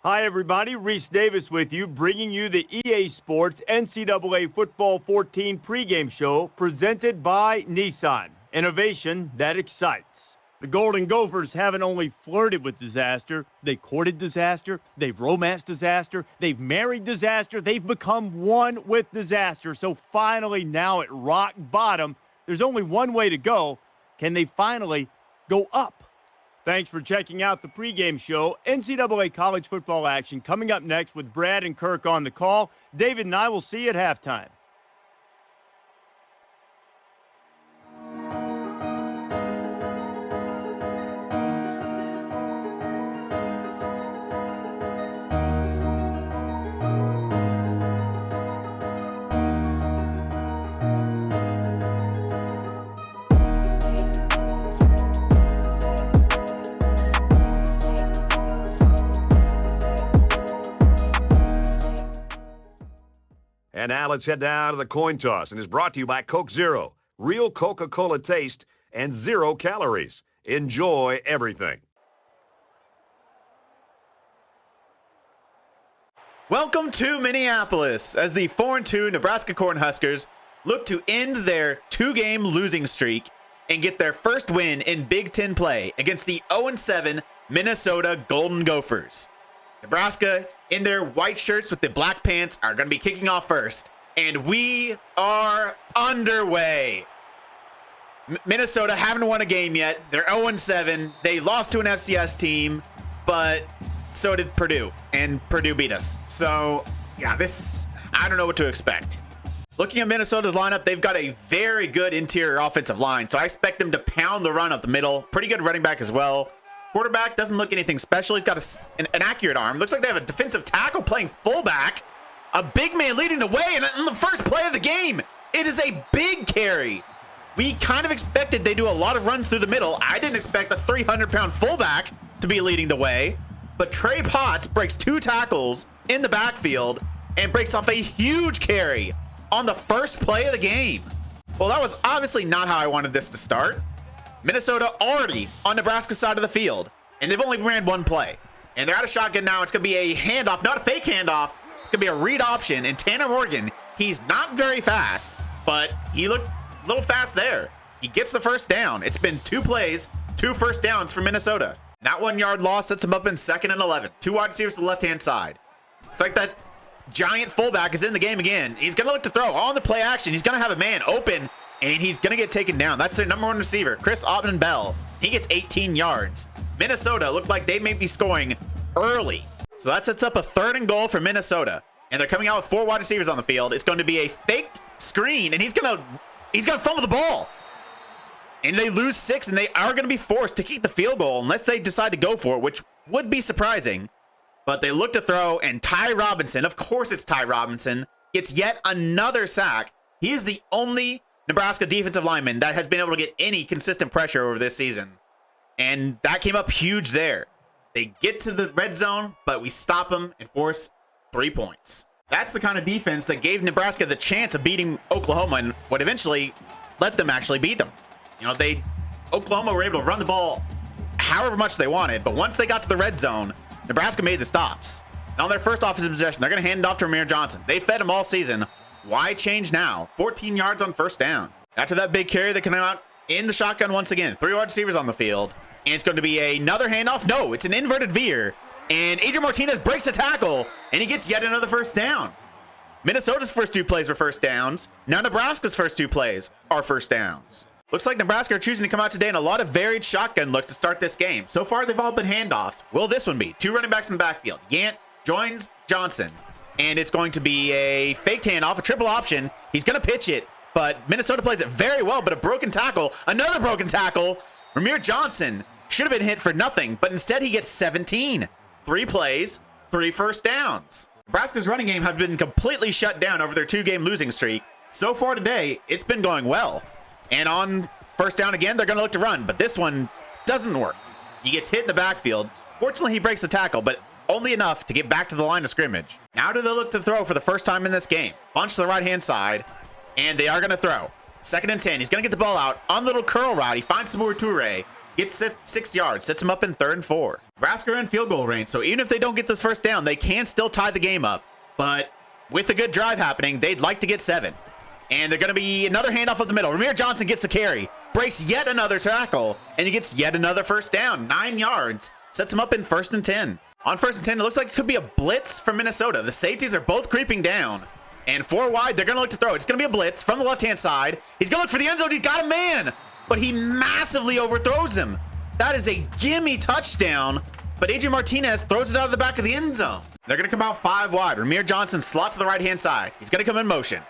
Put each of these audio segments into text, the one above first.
Hi, everybody. Reese Davis with you, bringing you the EA Sports NCAA Football 14 pregame show presented by Nissan. Innovation that excites. The Golden Gophers haven't only flirted with disaster, they courted disaster, they've romanced disaster, they've married disaster, they've become one with disaster. So finally, now at rock bottom, there's only one way to go. Can they finally go up? Thanks for checking out the pregame show. NCAA college football action coming up next with Brad and Kirk on the call. David and I will see you at halftime. And now let's head down to the coin toss, and is brought to you by Coke Zero. Real Coca-Cola taste and 0 calories. Enjoy everything. Welcome to Minneapolis as the 4-2 Nebraska Cornhuskers look to end their 2-game losing streak and get their first win in Big Ten play against the 0-7 Minnesota Golden Gophers. Nebraska, in their white shirts with the black pants, are going to be kicking off first. And we are underway. Minnesota haven't won a game yet. They're 0-7. They lost to an FCS team, but so did Purdue. And Purdue beat us. So, yeah, I don't know what to expect. Looking at Minnesota's lineup, they've got a very good interior offensive line. So I expect them to pound the run up the middle. Pretty good running back as well. Quarterback doesn't look anything special. He's got an accurate arm. Looks like they have a defensive tackle playing fullback. A big man leading the way in the first play of the game. It is a big carry. We kind of expected they do a lot of runs through the middle. I didn't expect a 300-pound fullback to be leading the way. But Trey Potts breaks 2 tackles in the backfield and breaks off a huge carry on the first play of the game. Well, that was obviously not how I wanted this to start. Minnesota already on Nebraska's side of the field, and they've only ran one play. And they're out of shotgun now. It's going to be a handoff, not a fake handoff. It's going to be a read option. And Tanner Morgan, he's not very fast, but he looked a little fast there. He gets the first down. It's been 2 plays, 2 first downs for Minnesota. That 1-yard loss sets him up in 2nd and 11. 2 wide receivers to the left-hand side. It's like that giant fullback is in the game again. He's going to look to throw on the play action. He's going to have a man open, and he's going to get taken down. That's their number 1 receiver, Chris Ottman-Bell. He gets 18 yards. Minnesota looked like they may be scoring early. So that sets up a 3rd and goal for Minnesota. And they're coming out with 4 wide receivers on the field. It's going to be a faked screen, and he's going to fumble the ball. And they lose 6, and they are going to be forced to kick the field goal unless they decide to go for it, which would be surprising. But they look to throw, and Ty Robinson, of course it's Ty Robinson, gets yet another sack. He is the only Nebraska defensive lineman that has been able to get any consistent pressure over this season. And that came up huge there. They get to the red zone, but we stop them and force 3 points. That's the kind of defense that gave Nebraska the chance of beating Oklahoma and would eventually let them actually beat them. You know, Oklahoma were able to run the ball however much they wanted, but once they got to the red zone, Nebraska made the stops. And on their first offensive possession, they're going to hand it off to Ramir Johnson. They fed him all season. Why change now? 14 yards on first down. After that big carry, they come out in the shotgun once again. 3 wide receivers on the field. And it's going to be another handoff. No, it's an inverted veer. And Adrian Martinez breaks a tackle, and he gets yet another first down. Minnesota's first 2 plays were first downs. Now Nebraska's first 2 plays are first downs. Looks like Nebraska are choosing to come out today in a lot of varied shotgun looks to start this game. So far, they've all been handoffs. Will this one be? 2 running backs in the backfield. Yant joins Johnson. And it's going to be a faked handoff, a triple option. He's going to pitch it, but Minnesota plays it very well, but a broken tackle, another broken tackle. Ramir Johnson should have been hit for nothing, but instead he gets 17. 3 plays, 3 first downs. Nebraska's running game have been completely shut down over their 2-game losing streak. So far today, it's been going well. And on first down again, they're going to look to run, but this one doesn't work. He gets hit in the backfield. Fortunately, he breaks the tackle, but only enough to get back to the line of scrimmage. Now do they look to throw for the first time in this game? Bunch to the right-hand side, and they are going to throw. 2nd and 10. He's going to get the ball out on the little curl route. He finds Samur Toure. Gets 6 yards, sets them up in 3rd and 4. Nebraska are in field goal range, so even if they don't get this first down, they can still tie the game up. But with a good drive happening, they'd like to get 7. And they're going to be another handoff up the middle. Ramir Johnson gets the carry, breaks yet another tackle, and he gets yet another first down. 9 yards, sets him up in 1st and 10. On 1st and 10, it looks like it could be a blitz from Minnesota. The safeties are both creeping down. And 4 wide, they're going to look to throw. It's going to be a blitz from the left-hand side. He's going to look for the end zone. He's got a man, but he massively overthrows him. That is a gimme touchdown, but AJ Martinez throws it out of the back of the end zone. They're going to come out 5 wide. Ramir Johnson slots to the right-hand side. He's going to come in motion.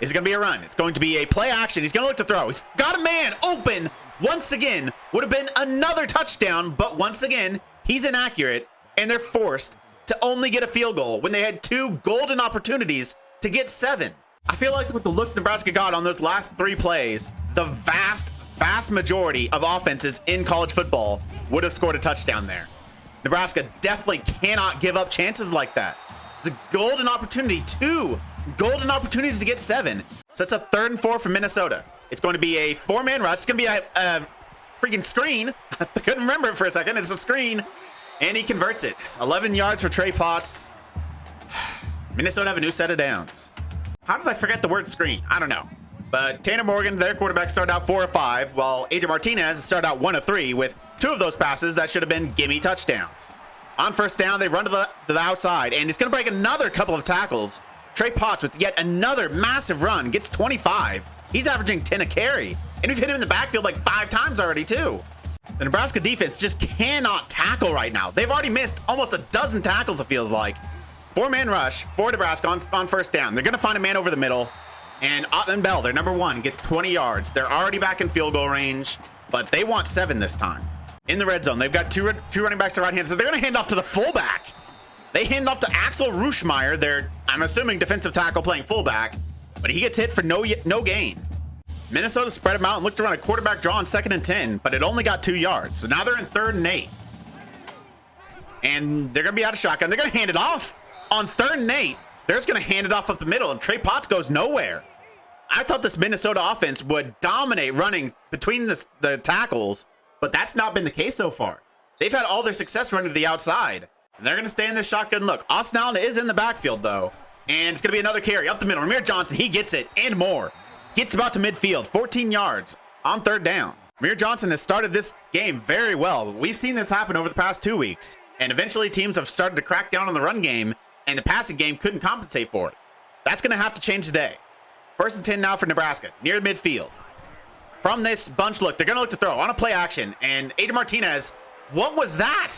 Is it going to be a run? It's going to be a play action. He's going to look to throw. He's got a man open. Once again, would have been another touchdown, but once again, he's inaccurate, and they're forced to only get a field goal when they had 2 golden opportunities to get 7. I feel like with the looks Nebraska got on those last 3 plays, the vast majority of offenses in college football would have scored a touchdown there. Nebraska definitely cannot give up chances like that. It's a golden opportunity, 2 golden opportunities to get 7. Sets up 3rd and 4 for Minnesota. It's going to be a 4-man rush. It's going to be a freaking screen. I couldn't remember it for a second. It's a screen. And he converts it. 11 yards for Trey Potts. Minnesota have a new set of downs. How did I forget the word screen? I don't know. But Tanner Morgan, their quarterback, started out 4 of 5, while AJ Martinez started out 1 of 3 with 2 of those passes that should have been gimme touchdowns. On 1st down, they run to the outside, and he's going to break another couple of tackles. Trey Potts with yet another massive run, gets 25. He's averaging 10 a carry, and we've hit him in the backfield like 5 times already, too. The Nebraska defense just cannot tackle right now. They've already missed almost a dozen tackles, it feels like. 4-man rush for Nebraska on 1st down. They're going to find a man over the middle, and Ottman Bell, their number 1, gets 20 yards. They're already back in field goal range, but they want 7 this time. In the red zone, they've got two running backs to right hand, so they're going to hand off to the fullback. They hand off to Axel Ruschmeyer, their, I'm assuming, defensive tackle playing fullback, but he gets hit for no gain. Minnesota spread him out and looked around a quarterback draw on 2nd and 10, but it only got 2 yards. So now they're in 3rd and 8. And they're going to be out of shotgun. They're going to hand it off. On 3rd and 8, they're just going to hand it off up the middle, and Trey Potts goes nowhere. I thought this Minnesota offense would dominate running between the tackles, but that's not been the case so far. They've had all their success running to the outside. And they're going to stay in this shotgun look. Austin Allen is in the backfield, though. And it's going to be another carry up the middle. Ramir Johnson, he gets it and more. Gets about to midfield, 14 yards on 3rd down. Ramir Johnson has started this game very well. We've seen this happen over the past 2 weeks. And eventually teams have started to crack down on the run game, and the passing game couldn't compensate for it. That's going to have to change today. 1st and 10 now for Nebraska, near midfield. From this bunch look, they're going to look to throw on a play action. And AJ Martinez, what was that?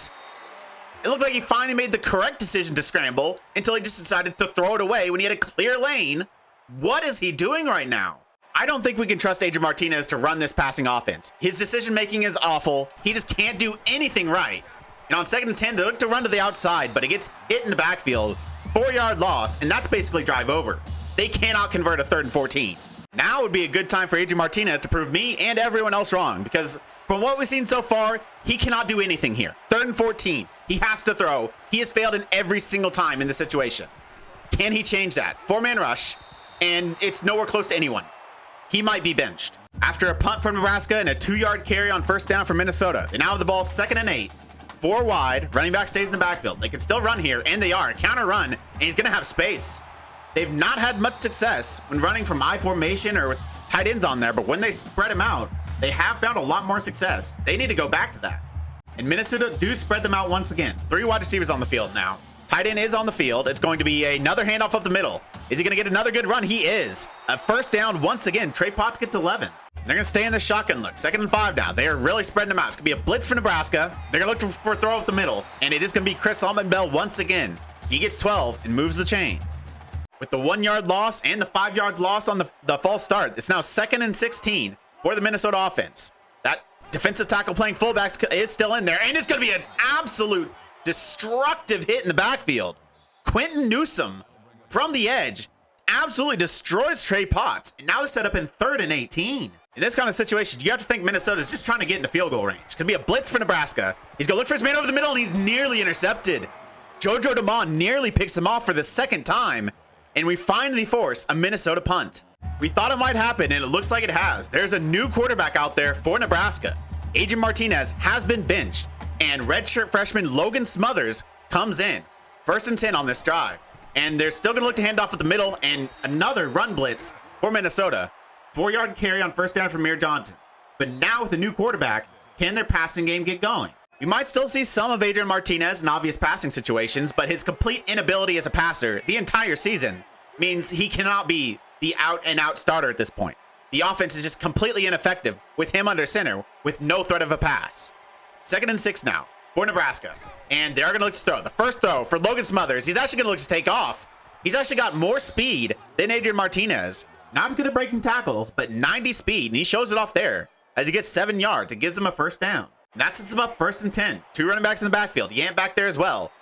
It looked like he finally made the correct decision to scramble until he just decided to throw it away when he had a clear lane. What is he doing right now? I don't think we can trust Adrian Martinez to run this passing offense. His decision-making is awful. He just can't do anything right. And on 2nd and 10, they look to run to the outside, but it gets hit in the backfield. 4-yard loss, and that's basically drive over. They cannot convert a 3rd and 14. Now would be a good time for Adrian Martinez to prove me and everyone else wrong, because from what we've seen so far, he cannot do anything here. 3rd and 14. He has to throw. He has failed in every single time in this situation. Can he change that? 4-man rush, and it's nowhere close to anyone. He might be benched. After a punt from Nebraska and a 2-yard carry on 1st down from Minnesota, they now have the ball 2nd and 8. 4 wide, running back stays in the backfield. They can still run here, and they are. Counter run, and he's going to have space. They've not had much success when running from I formation or with tight ends on there, but when they spread them out, they have found a lot more success. They need to go back to that. And Minnesota do spread them out once again. 3 wide receivers on the field now. Tight end is on the field. It's going to be another handoff up the middle. Is he going to get another good run? He is. A 1st down once again. Trey Potts gets 11. They're going to stay in the shotgun look. 2nd and 5 now. They are really spreading them out. It's going to be a blitz for Nebraska. They're going to look for a throw up the middle. And it is going to be Chris Altman-Bell once again. He gets 12 and moves the chains. With the 1-yard loss and the 5 yards lost on the false start, it's now 2nd and 16 for the Minnesota offense. That defensive tackle playing fullback is still in there. And it's going to be an absolute destructive hit in the backfield. Quentin Newsome from the edge absolutely destroys Trey Potts. And now they're set up in 3rd and 18. In this kind of situation, you have to think Minnesota's just trying to get into field goal range. It's going to be a blitz for Nebraska. He's going to look for his man over the middle, and he's nearly intercepted. JoJo DeMond nearly picks him off for the 2nd time, and we finally force a Minnesota punt. We thought it might happen, and it looks like it has. There's a new quarterback out there for Nebraska. Adrian Martinez has been benched, and redshirt freshman Logan Smothers comes in. 1st and 10 on this drive. And they're still going to look to hand off at the middle, and another run blitz for Minnesota. 4-yard carry on 1st down from Revamped Johnson. But now with a new quarterback, can their passing game get going? We might still see some of Adrian Martinez in obvious passing situations, but his complete inability as a passer the entire season means he cannot be the out-and-out starter at this point. The offense is just completely ineffective with him under center with no threat of a pass. 2nd and 6 now for Nebraska. And they're going to look to throw. The first throw for Logan Smothers. He's actually going to look to take off. He's actually got more speed than Adrian Martinez. Not as good at breaking tackles, but 90 speed, and he shows it off there as he gets 7 yards. It gives them a 1st down. And that sets him up 1st and 10. 2 running backs in the backfield. Yant back there as well.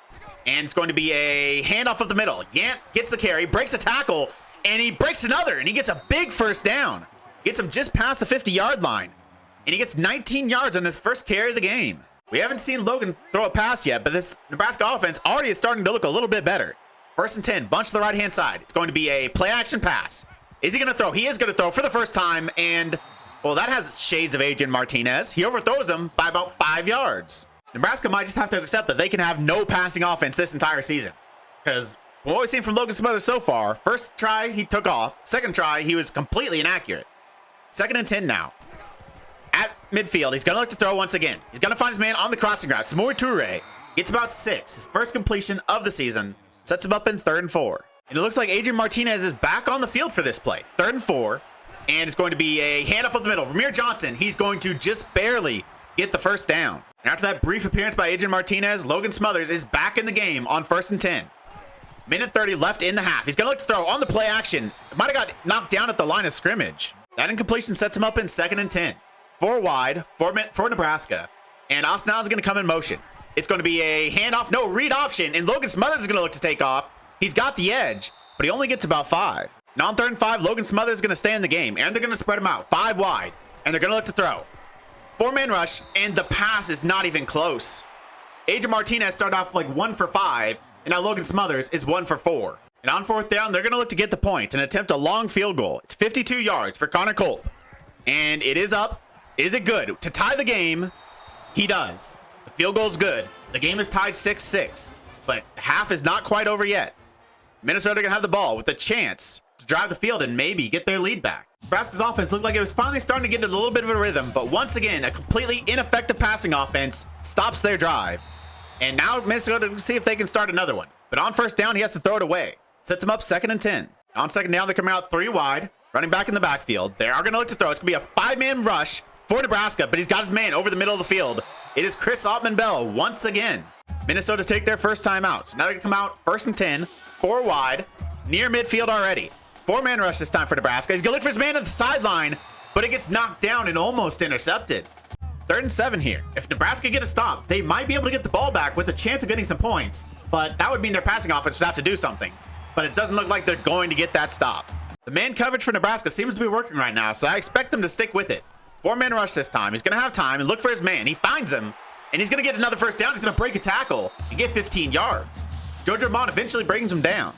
And it's going to be a handoff up the middle. Yant gets the carry, breaks a tackle, and he breaks another, and he gets a big 1st down. Gets him just past the 50-yard line. And he gets 19 yards on his first carry of the game. We haven't seen Logan throw a pass yet, but this Nebraska offense already is starting to look a little bit better. 1st and 10, bunch to the right-hand side. It's going to be a play-action pass. Is he going to throw? He is going to throw for the first time, and, well, that has shades of Adrian Martinez. He overthrows him by about 5 yards. Nebraska might just have to accept that they can have no passing offense this entire season. Because what we've seen from Logan Smothers so far, first try, he took off. Second try, he was completely inaccurate. 2nd and 10 now. At midfield, he's going to look to throw once again. He's going to find his man on the crossing route. Samori Toure gets about 6. His first completion of the season. Sets him up in 3rd and 4. And it looks like Adrian Martinez is back on the field for this play. 3rd and 4. And it's going to be a handoff up the middle. Revamped Johnson, he's going to just barely get the 1st down. And after that brief appearance by Adrian Martinez, Logan Smothers is back in the game on 1st and 10. Minute 30 left in the half. He's going to look to throw on the play action. It might have got knocked down at the line of scrimmage. That incompletion sets him up in 2nd and 10. 4 wide for Nebraska. And Austin Allen's going to come in motion. It's going to be a handoff, no, read option. And Logan Smothers is going to look to take off. He's got the edge, but he only gets about 5. Now on 3rd and 5, Logan Smothers is going to stay in the game. And they're going to spread him out 5 wide. And they're going to look to throw. 4-man rush, and the pass is not even close. Adrian Martinez started off like 1 for 5. And now Logan Smothers is 1 for 4. And on 4th down, they're going to look to get the points and attempt a long field goal. It's 52 yards for Connor Culp. And it is up. Is it good? To tie the game, he does. The field goal's good. The game is tied 6-6. But half is not quite over yet. Minnesota going to have the ball with a chance to drive the field and maybe get their lead back. Nebraska's offense looked like it was finally starting to get a little bit of a rhythm. But once again, a completely ineffective passing offense stops their drive. And now Minnesota to see if they can start another one. But on 1st down, he has to throw it away. Sets him up 2nd and 10. On 2nd down, they're coming out 3 wide. Running back in the backfield. They are going to look to throw. It's going to be a 5-man rush for Nebraska, but he's got his man over the middle of the field. It is Chris Ottman-Bell once again. Minnesota take their first time out. So now they're going to come out 1st and 10, 4 wide, near midfield already. 4-man rush this time for Nebraska. He's going to look for his man at the sideline, but it gets knocked down and almost intercepted. 3rd and 7 here. If Nebraska get a stop, they might be able to get the ball back with a chance of getting some points, but that would mean their passing offense would have to do something. But it doesn't look like they're going to get that stop. The man coverage for Nebraska seems to be working right now, so I expect them to stick with it. 4-man rush this time. He's going to have time and look for his man. He finds him, and he's going to get another 1st down. He's going to break a tackle and get 15 yards. Jojo Mont eventually brings him down.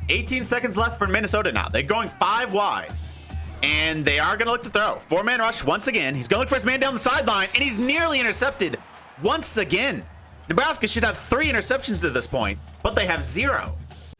18 seconds left for Minnesota now. They're going 5 wide, and they are going to look to throw. 4-man rush once again. He's going to look for his man down the sideline, and he's nearly intercepted once again. Nebraska should have 3 interceptions at this point, but they have 0.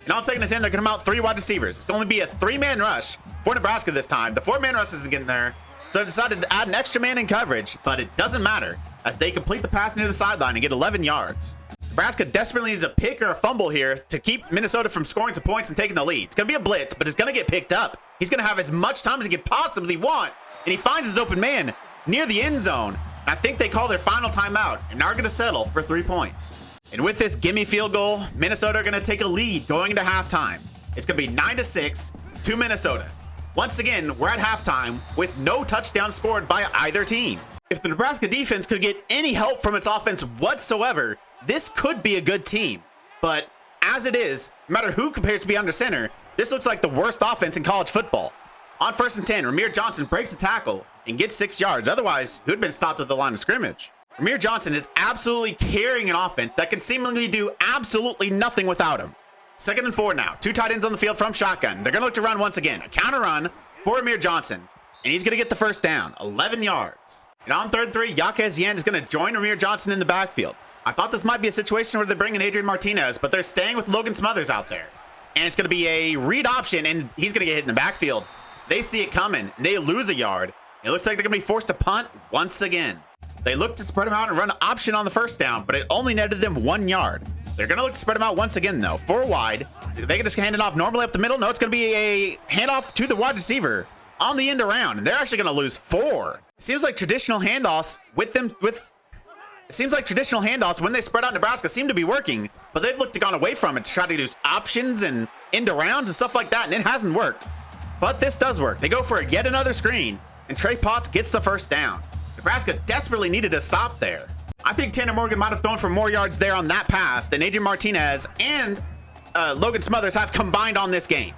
And on 2nd and 10, they're going to come out 3 wide receivers. It's going to be a 3-man rush for Nebraska this time. The 4-man rush isn't getting there, so I decided to add an extra man in coverage, but it doesn't matter as they complete the pass near the sideline and get 11 yards. Nebraska desperately needs a pick or a fumble here to keep Minnesota from scoring some points and taking the lead. It's going to be a blitz, but it's going to get picked up. He's going to have as much time as he could possibly want, and he finds his open man near the end zone. And I think they call their final timeout and are going to settle for 3 points. And with this gimme field goal, Minnesota are going to take a lead going into halftime. It's going to be 9-6 to Minnesota. Once again, we're at halftime with no touchdown scored by either team. If the Nebraska defense could get any help from its offense whatsoever, this could be a good team. But as it is, no matter who compares to be under center, this looks like the worst offense in college football. On 1st and 10, Revamped Johnson breaks the tackle and gets 6 yards. Otherwise, he would have been stopped at the line of scrimmage. Revamped Johnson is absolutely carrying an offense that can seemingly do absolutely nothing without him. 2nd and 4 now. 2 tight ends on the field from shotgun. They're going to look to run once again. A counter run for Revamped Johnson. And he's going to get the 1st down. 11 yards. And on 3rd and 3, Yaquez Yan is going to join Ramir Johnson in the backfield. I thought this might be a situation where they bring in Adrian Martinez, but they're staying with Logan Smothers out there. And it's going to be a read option, and he's going to get hit in the backfield. They see it coming, and they lose a yard. It looks like they're going to be forced to punt once again. They look to spread him out and run an option on the first down, but it only netted them 1 yard. They're going to look to spread him out once again, though. 4 wide. They can just hand it off normally up the middle. No, it's going to be a handoff to the wide receiver on the end around, and they're actually going to lose 4. It seems like traditional handoffs when they spread out Nebraska seem to be working, but they've looked to gone away from it to try to do options and end arounds and stuff like that, and it hasn't worked. But this does work. They go for yet another screen, and Trey Potts gets the first down. Nebraska desperately needed a stop there. I think Tanner Morgan might have thrown for more yards there on that pass than Adrian Martinez and Logan Smothers have combined on this game.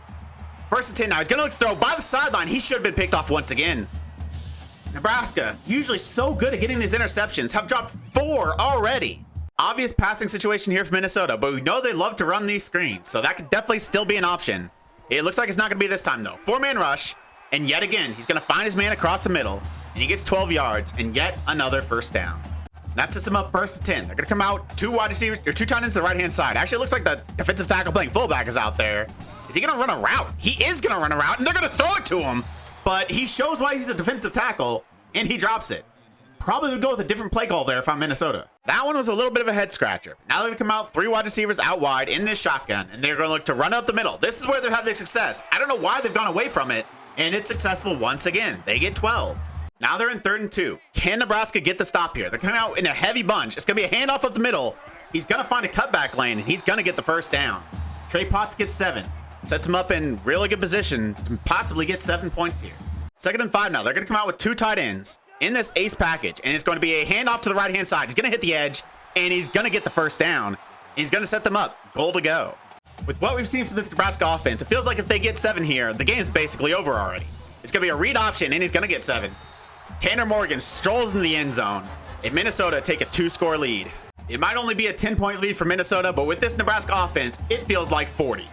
1st and 10 now. He's going to throw by the sideline. He should have been picked off once again. Nebraska, usually so good at getting these interceptions, have dropped 4 already. Obvious passing situation here for Minnesota, but we know they love to run these screens, so that could definitely still be an option. It looks like it's not going to be this time, though. 4-man rush, and yet again, he's going to find his man across the middle, and he gets 12 yards, and yet another first down. That sets him up 1st and 10. They're going to come out 2 wide receivers, or 2 tight ends to the right-hand side. Actually, it looks like the defensive tackle playing fullback is out there. Is he going to run a route? He is going to run a route, and they're going to throw it to him. But he shows why he's a defensive tackle, and he drops it. Probably would go with a different play call there if I'm Minnesota. That one was a little bit of a head scratcher. Now they're going to come out 3 wide receivers out wide in this shotgun, and they're going to look to run up the middle. This is where they've had their success. I don't know why they've gone away from it, and it's successful once again. They get 12. Now they're in 3rd and 2. Can Nebraska get the stop here? They're coming out in a heavy bunch. It's going to be a handoff up the middle. He's going to find a cutback lane, and he's going to get the first down. Trey Potts gets 7. Sets him up in really good position to possibly get 7 points here. 2nd and 5 now. They're going to come out with 2 tight ends in this ace package, and it's going to be a handoff to the right-hand side. He's going to hit the edge, and he's going to get the first down. He's going to set them up. Goal to go. With what we've seen from this Nebraska offense, it feels like if they get 7 here, the game's basically over already. It's going to be a read option, and he's going to get 7. Tanner Morgan strolls into the end zone, and Minnesota take a 2-score lead. It might only be a 10-point lead for Minnesota, but with this Nebraska offense, it feels like 40.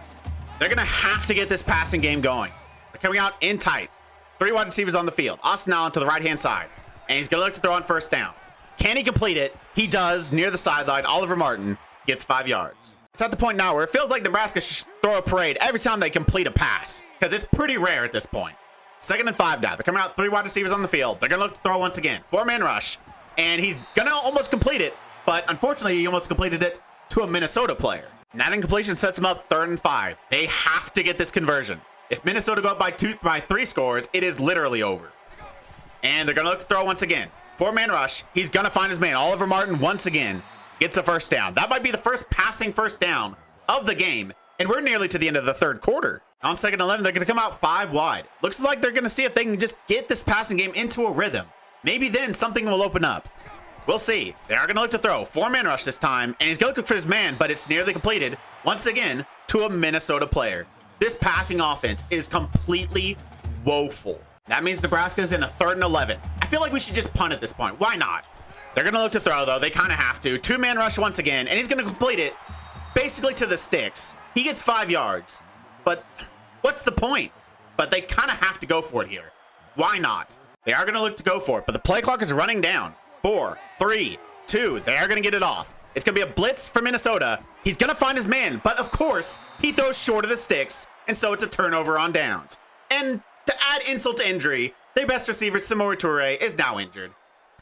They're going to have to get this passing game going. They're coming out in tight. 3 wide receivers on the field. Austin Allen to the right-hand side. And he's going to look to throw on 1st down. Can he complete it? He does near the sideline. Oliver Martin gets 5 yards. It's at the point now where it feels like Nebraska should throw a parade every time they complete a pass, because it's pretty rare at this point. 2nd and 5 now. They're coming out 3 wide receivers on the field. They're going to look to throw once again. 4-man rush. And he's going to almost complete it, but unfortunately he almost completed it to a Minnesota player. And that incompletion sets them up 3rd and 5. They have to get this conversion. If Minnesota go up by 3 scores, it is literally over. And they're going to look to throw once again. 4-man rush. He's going to find his man. Oliver Martin once again gets a first down. That might be the first passing first down of the game. And we're nearly to the end of the 3rd quarter. On 2nd and 11, they're going to come out 5 wide. Looks like they're going to see if they can just get this passing game into a rhythm. Maybe then something will open up. We'll see. They are going to look to throw. 4-man rush this time. And he's going to look for his man, but it's nearly completed once again to a Minnesota player. This passing offense is completely woeful. That means Nebraska is in a 3rd and 11. I feel like we should just punt at this point. Why not? They're going to look to throw, though. They kind of have to. 2-man rush once again, and he's going to complete it basically to the sticks. He gets 5 yards, but what's the point? But they kind of have to go for it here. Why not? They are going to look to go for it, but the play clock is running down. 4, 3, 2. They are going to get it off. It's going to be a blitz for Minnesota. He's going to find his man, but of course, he throws short of the sticks, and so it's a turnover on downs. And to add insult to injury, their best receiver, Samori Toure, is now injured.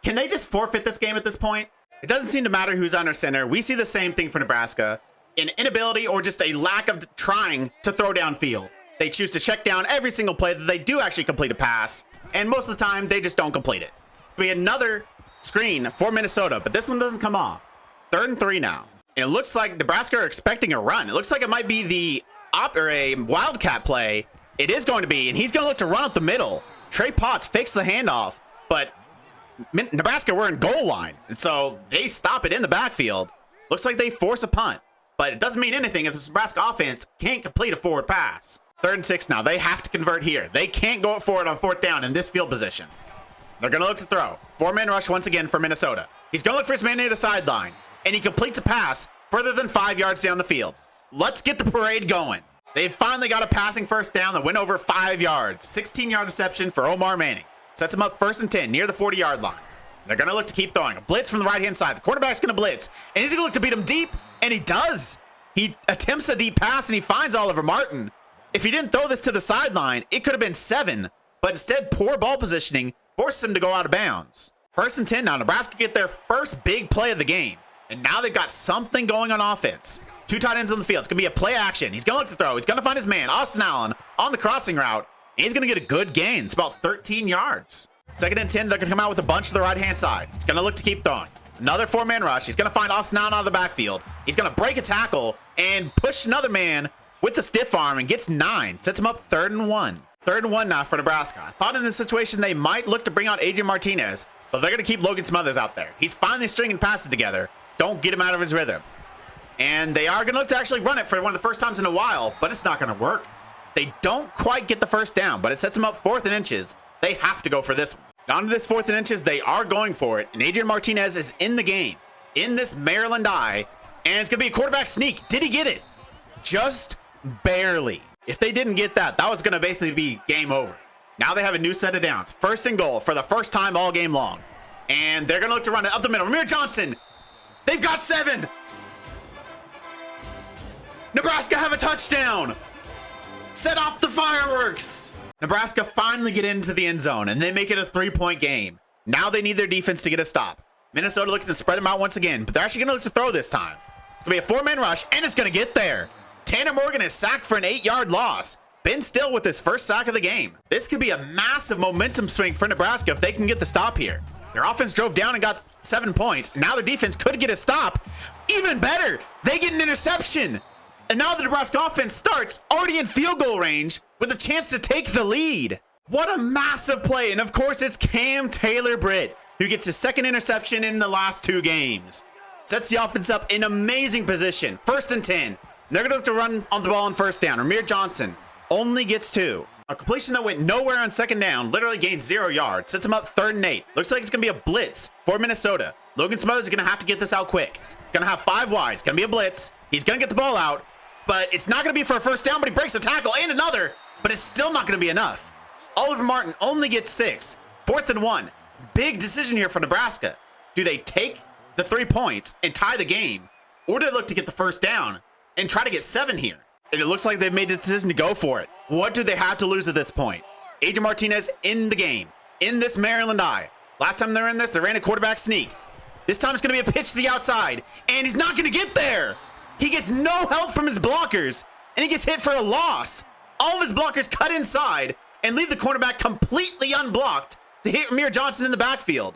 Can they just forfeit this game at this point? It doesn't seem to matter who's under center. We see the same thing for Nebraska. An inability or just a lack of trying to throw downfield. They choose to check down every single play that they do actually complete a pass, and most of the time, they just don't complete it. It'll be another screen for Minnesota, but this one doesn't come off. 3rd and 3 now. And it looks like Nebraska are expecting a run. It looks like it might be the a wildcat play. It is going to be, and he's going to look to run up the middle. Trey Potts fakes the handoff, but Nebraska were in goal line, and so they stop it in the backfield. Looks like they force a punt, but it doesn't mean anything if the Nebraska offense can't complete a forward pass. 3rd and 6 now. They have to convert here. They can't go forward on 4th down in this field position. They're going to look to throw. 4-man rush once again for Minnesota. He's going to look for his man near the sideline, and he completes a pass further than 5 yards down the field. Let's get the parade going. They've finally got a passing first down that went over 5 yards. 16-yard reception for Omar Manning. Sets him up 1st and 10 near the 40-yard line. They're going to look to keep throwing. A blitz from the right-hand side. The quarterback's going to blitz, and he's going to look to beat him deep, and he does. He attempts a deep pass, and he finds Oliver Martin. If he didn't throw this to the sideline, it could have been 7, but instead, poor ball positioning forced him to go out of bounds. 1st and 10 now. Nebraska get their first big play of the game, and now they've got something going on offense. 2 tight ends on the field. It's going to be a play action. He's going to look to throw. He's going to find his man, Austin Allen, on the crossing route. And he's going to get a good gain. It's about 13 yards. 2nd and 10. They're going to come out with a bunch to the right-hand side. He's going to look to keep throwing. Another 4-man rush. He's going to find Austin Allen out of the backfield. He's going to break a tackle and push another man with the stiff arm and gets 9. Sets him up 3rd and 1. 3rd and 1 now for Nebraska. I thought in this situation they might look to bring out Adrian Martinez, but they're going to keep Logan Smothers out there. He's finally stringing passes together. Don't get him out of his rhythm. And they are going to look to actually run it for one of the first times in a while, but it's not going to work. They don't quite get the first down, but it sets them up 4th and inches. They have to go for this one. Down to this 4th and inches, they are going for it, and Adrian Martinez is in the game, in this Maryland eye, and it's going to be a quarterback sneak. Did he get it? Just barely. If they didn't get that, that was going to basically be game over. Now they have a new set of downs. 1st and goal for the first time all game long. And they're going to look to run it up the middle. Ramir Johnson, they've got 7. Nebraska have a touchdown. Set off the fireworks. Nebraska finally get into the end zone, and they make it a 3-point game. Now they need their defense to get a stop. Minnesota looking to spread them out once again, but they're actually going to look to throw this time. It's going to be a 4-man rush, and it's going to get there. Tanner Morgan is sacked for an 8-yard loss. Ben Still with his first sack of the game. This could be a massive momentum swing for Nebraska if they can get the stop here. Their offense drove down and got 7 points. Now their defense could get a stop. Even better, they get an interception. And now the Nebraska offense starts already in field goal range with a chance to take the lead. What a massive play. And of course, it's Cam Taylor-Britt who gets his 2nd interception in the last 2 games. Sets the offense up in amazing position. 1st and 10. They're going to have to run on the ball on 1st down. Ramir Johnson only gets 2. A completion that went nowhere on 2nd down, literally gained 0 yards. Sets him up 3rd and 8. Looks like it's going to be a blitz for Minnesota. Logan Smothers is going to have to get this out quick. He's going to have 5 wide. It's going to be a blitz. He's going to get the ball out. But it's not going to be for a 1st down, but he breaks a tackle and another, but it's still not going to be enough. Oliver Martin only gets 6. 4th and 1. Big decision here for Nebraska. Do they take the 3 points and tie the game, or do they look to get the 1st down and try to get 7 here? And it looks like they've made the decision to go for it. What do they have to lose at this point? Adrian Martinez in the game, in this Maryland eye. Last time they were in this, they ran a quarterback sneak. This time it's going to be a pitch to the outside, and he's not going to get there. He gets no help from his blockers, and he gets hit for a loss. All of his blockers cut inside and leave the cornerback completely unblocked to hit Ramir Johnson in the backfield.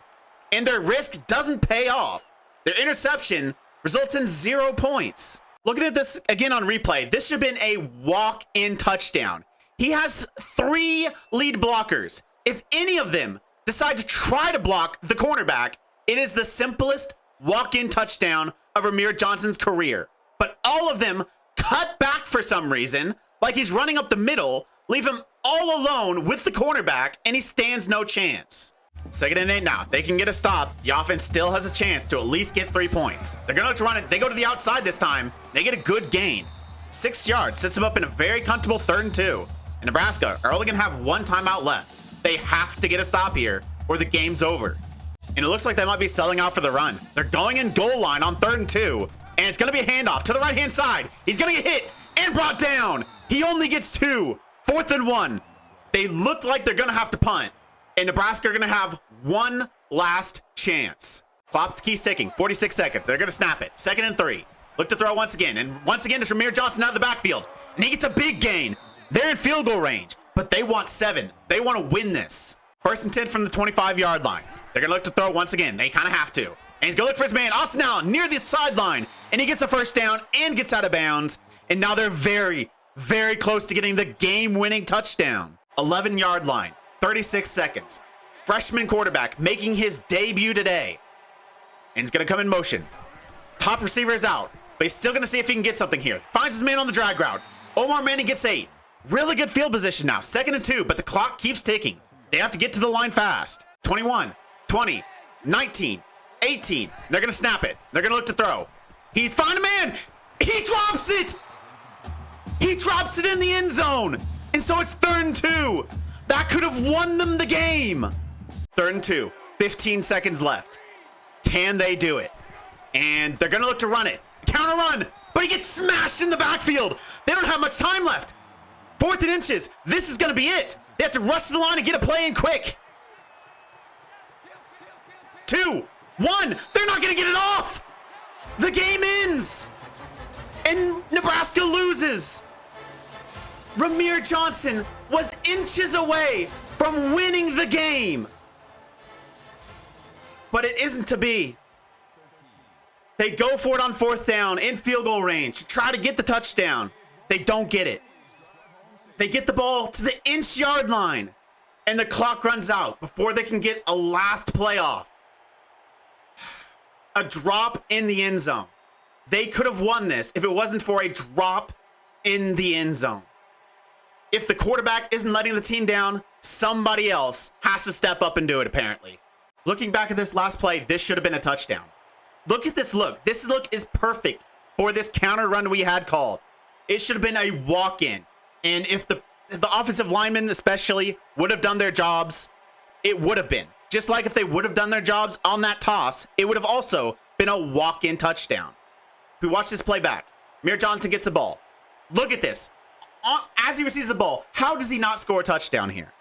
And their risk doesn't pay off. Their interception results in 0 points. Looking at this again on replay, this should have been a walk-in touchdown. He has 3 lead blockers. If any of them decide to try to block the cornerback, it is the simplest walk-in touchdown of Ramir Johnson's career. But all of them cut back for some reason, like he's running up the middle, leave him all alone with the cornerback, and he stands no chance. 2nd and 8 now. If they can get a stop, the offense still has a chance to at least get 3 points. They're going to run it. They go to the outside this time. They get a good gain. 6 yards. Sets them up in a very comfortable 3rd and 2. And Nebraska are only going to have 1 timeout left. They have to get a stop here or the game's over. And it looks like they might be selling out for the run. They're going in goal line on 3rd and 2. And it's going to be a handoff to the right-hand side. He's going to get hit and brought down. He only gets 2. 4th and 1. They look like they're going to have to punt. And Nebraska are going to have 1 last chance. Clock's key ticking. 46 seconds. They're going to snap it. 2nd and 3. Look to throw once again. And once again, it's Ramir Johnson out of the backfield. And he gets a big gain. They're in field goal range. But they want 7. They want to win this. 1st and 10 from the 25-yard line. They're going to look to throw once again. They kind of have to. And he's going to look for his man, Austin Allen, near the sideline. And he gets a 1st down and gets out of bounds. And now they're very, very close to getting the game-winning touchdown. 11-yard line, 36 seconds. Freshman quarterback making his debut today. And he's going to come in motion. Top receiver is out, but he's still going to see if he can get something here. Finds his man on the drag route. Omar Manning gets 8. Really good field position now. 2nd and 2, but the clock keeps ticking. They have to get to the line fast. 21, 20, 19, 18. They're going to snap it. They're going to look to throw. He's found a man. He drops it. He drops it in the end zone. And so it's 3rd and 2. That could have won them the game. 3rd and 2. 15 seconds left. Can they do it? And they're going to look to run it. Counter run, but he gets smashed in the backfield. They don't have much time left. 4th and inches. This is going to be it. They have to rush to the line and get a play in quick. 2, 1. They're not going to get it off. The game ends. And Nebraska loses. Ramir Johnson was inches away from winning the game. But it isn't to be. They go for it on 4th down in field goal range to try to get the touchdown. They don't get it. They get the ball to the inch-yard line, and the clock runs out before they can get a last play off. A drop in the end zone. They could have won this if it wasn't for a drop in the end zone. If the quarterback isn't letting the team down, somebody else has to step up and do it, apparently. Looking back at this last play, this should have been a touchdown. Look at this look. This look is perfect for this counter run we had called. It should have been a walk-in. And if the offensive linemen especially would have done their jobs, it would have been. Just like if they would have done their jobs on that toss, it would have also been a walk-in touchdown. If we watch this play back, Ramir Johnson gets the ball. Look at this. As he receives the ball, how does he not score a touchdown here?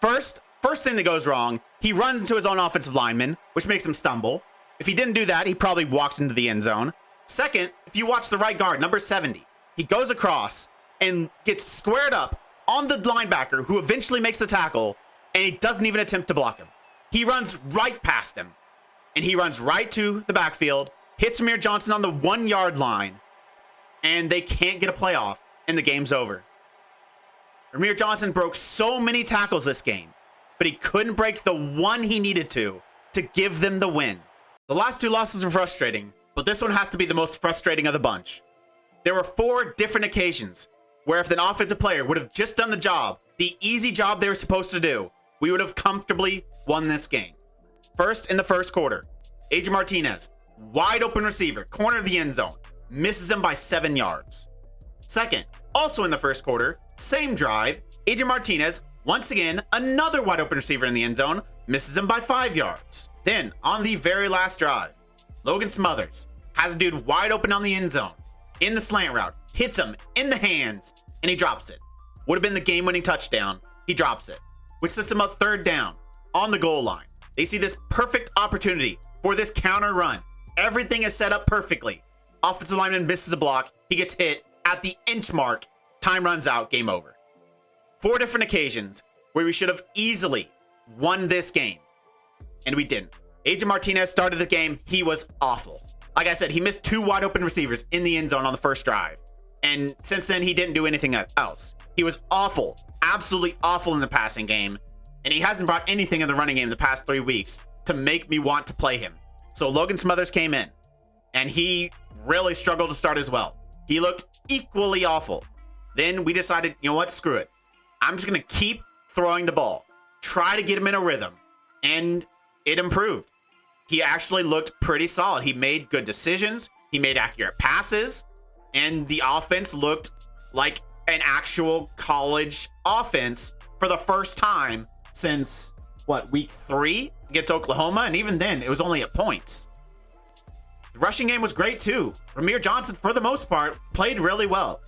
First thing that goes wrong, he runs into his own offensive lineman, which makes him stumble. If he didn't do that, he probably walks into the end zone. Second, if you watch the right guard, number 70, he goes across and gets squared up on the linebacker who eventually makes the tackle, and he doesn't even attempt to block him. He runs right past him, and he runs right to the backfield, hits Ramir Johnson on the 1-yard line, and they can't get a playoff, and the game's over. Ramir Johnson broke so many tackles this game, but he couldn't break the one he needed to give them the win. The last 2 losses were frustrating, but this one has to be the most frustrating of the bunch. There were 4 different occasions where if an offensive player would have just done the job, the easy job they were supposed to do, we would have comfortably won this game. First, in the first quarter, AJ Martinez, wide open receiver, corner of the end zone, misses him by 7 yards. Second, also in the first quarter, same drive, AJ Martinez, once again, another wide open receiver in the end zone, misses him by 5 yards. Then, on the very last drive, Logan Smothers has a dude wide open on the end zone, in the slant route, hits him in the hands, and he drops it. Would have been the game-winning touchdown. He drops it, which sets him up 3rd down on the goal line. They see this perfect opportunity for this counter run. Everything is set up perfectly. Offensive lineman misses a block. He gets hit at the inch mark. Time runs out. Game over. 4 different occasions where we should have easily won this game, and we didn't. AJ Martinez started the game. He was awful. Like I said, he missed 2 wide open receivers in the end zone on the first drive. And since then, he didn't do anything else. He was awful, absolutely awful in the passing game. And he hasn't brought anything in the running game the past 3 weeks to make me want to play him. So Logan Smothers came in, and he really struggled to start as well. He looked equally awful. Then we decided, you know what, screw it. I'm just going to keep throwing the ball, try to get him in a rhythm, and it improved. He actually looked pretty solid. He made good decisions. He made accurate passes, and the offense looked like an actual college offense for the first time since, week 3 against Oklahoma? And even then, it was only at points. The rushing game was great, too. Ramir Johnson, for the most part, played really well.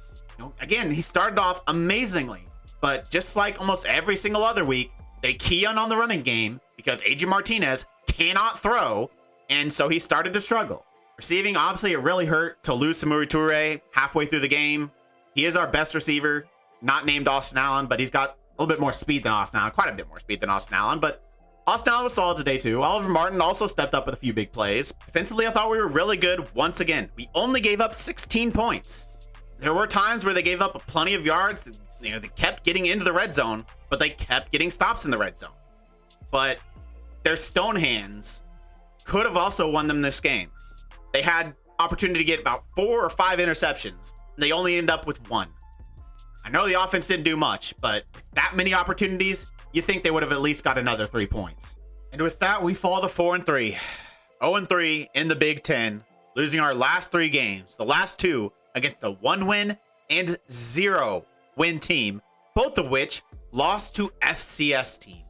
Again, he started off amazingly, but just like almost every single other week, they key on the running game because AJ Martinez cannot throw, and so he started to struggle. Receiving, obviously, it really hurt to lose Samori Toure halfway through the game. He is our best receiver, not named Austin Allen, but he's got a little bit more speed than Austin Allen, quite a bit more speed than Austin Allen, but Austin Allen was solid today too. Oliver Martin also stepped up with a few big plays. Defensively, I thought we were really good once again. We only gave up 16 points. There were times where they gave up plenty of yards. They kept getting into the red zone, but they kept getting stops in the red zone. But their stone hands could have also won them this game. They had opportunity to get about 4 or 5 interceptions. They only ended up with 1. I know the offense didn't do much, but with that many opportunities, you think they would have at least got another 3 points. And with that, we fall to 4-3. 0-3 in the Big Ten, losing our last 3 games. The last 2 against a 1-win and 0-win team, both of which lost to FCS teams.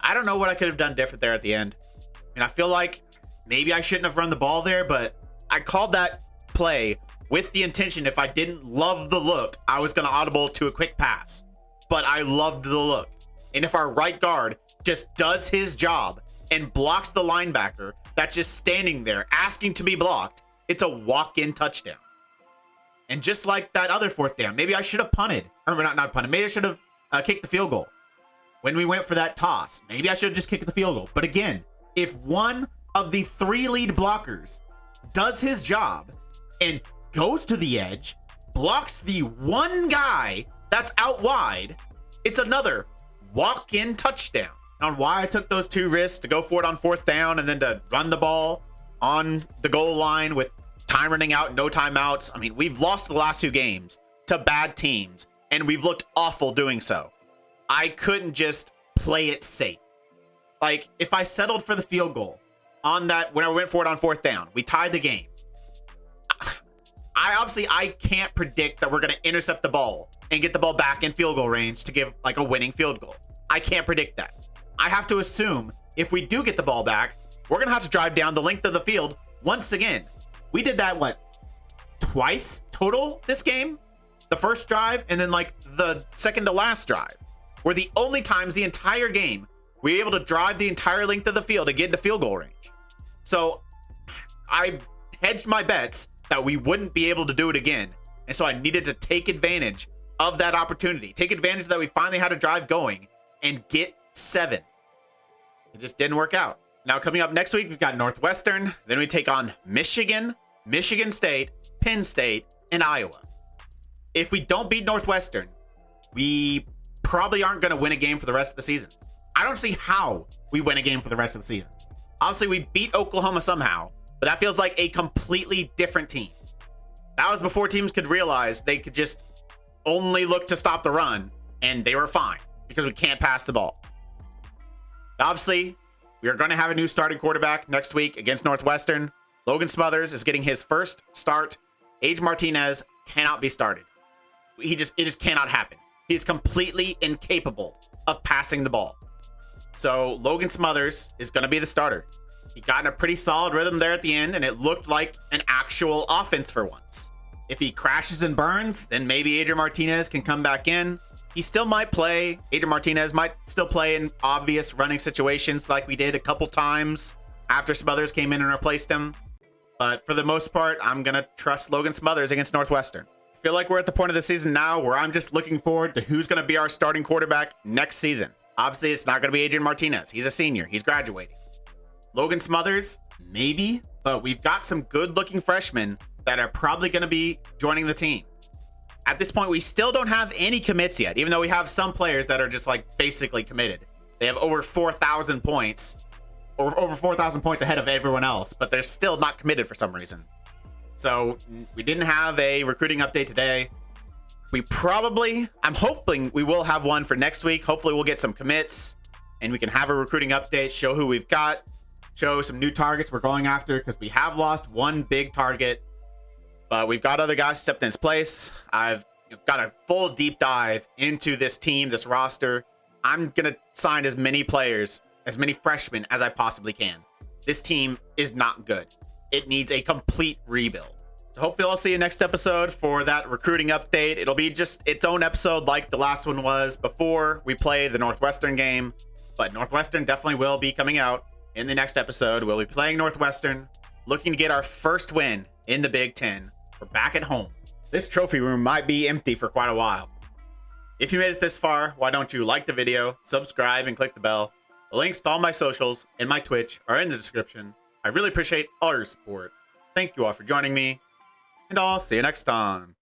I don't know what I could have done different there at the end. I mean, I feel like maybe I shouldn't have run the ball there, but I called that play with the intention if I didn't love the look, I was going to audible to a quick pass. But I loved the look. And if our right guard just does his job and blocks the linebacker that's just standing there asking to be blocked, it's a walk-in touchdown. And just like that other fourth down, maybe I should have punted. Or not punted. Maybe I should have kicked the field goal. When we went for that toss, maybe I should have just kicked the field goal. But again, if one of the 3 lead blockers does his job and goes to the edge, blocks the one guy that's out wide, it's another walk-in touchdown. On why I took those 2 risks to go for it on fourth down and then to run the ball on the goal line with time running out, no timeouts. I mean, we've lost the last 2 games to bad teams, and we've looked awful doing so. I couldn't just play it safe. Like, if I settled for the field goal on that, when I went for it on fourth down, we tied the game. I can't predict that we're going to intercept the ball and get the ball back in field goal range to give like a winning field goal. I can't predict that. I have to assume if we do get the ball back, we're going to have to drive down the length of the field once again. We did that, what, twice total this game? The first drive and then like the second to last drive were the only times the entire game we were able to drive the entire length of the field to get into field goal range. So I hedged my bets that we wouldn't be able to do it again. And so I needed to take advantage of that opportunity. Take advantage that we finally had a drive going and get 7. It just didn't work out. Now coming up next week, we've got Northwestern. Then we take on Michigan, Michigan State, Penn State, and Iowa. If we don't beat Northwestern, we probably aren't going to win a game for the rest of the season. I don't see how we win a game for the rest of the season. Obviously, we beat Oklahoma somehow, but that feels like a completely different team. That was before teams could realize they could just only look to stop the run, and they were fine because we can't pass the ball. Obviously, we are going to have a new starting quarterback next week against Northwestern. Logan Smothers is getting his first start. Adrian Martinez cannot be started. It just cannot happen. He's completely incapable of passing the ball. So Logan Smothers is going to be the starter. He got in a pretty solid rhythm there at the end, and it looked like an actual offense for once. If he crashes and burns, then maybe Adrian Martinez can come back in. He still might play. Adrian Martinez might still play in obvious running situations like we did a couple times after Smothers came in and replaced him. But for the most part, I'm going to trust Logan Smothers against Northwestern. I feel like we're at the point of the season now where I'm just looking forward to who's going to be our starting quarterback next season. Obviously, it's not going to be Adrian Martinez. He's a senior. He's graduating. Logan Smothers, maybe, but we've got some good-looking freshmen that are probably going to be joining the team. At this point, we still don't have any commits yet, even though we have some players that are just like basically committed. They have over 4,000 points, or over 4,000 points ahead of everyone else, but they're still not committed for some reason. So we didn't have a recruiting update today. I'm hoping we will have one for next week. Hopefully we'll get some commits and we can have a recruiting update, show who we've got, show some new targets we're going after, because we have lost one big target, but we've got other guys stepped in his place. I've got a full deep dive into this team, this roster. I'm going to sign as many players, as many freshmen as I possibly can. This team is not good. It needs a complete rebuild. So hopefully I'll see you next episode for that recruiting update. It'll be just its own episode like the last one was before we play the Northwestern game. But Northwestern definitely will be coming out in the next episode. We'll be playing Northwestern, looking to get our first win in the Big Ten. We're back at home. This trophy room might be empty for quite a while. If you made it this far, why don't you like the video, subscribe, and click the bell. The links to all my socials and my Twitch are in the description. I really appreciate all your support. Thank you all for joining me, and I'll see you next time.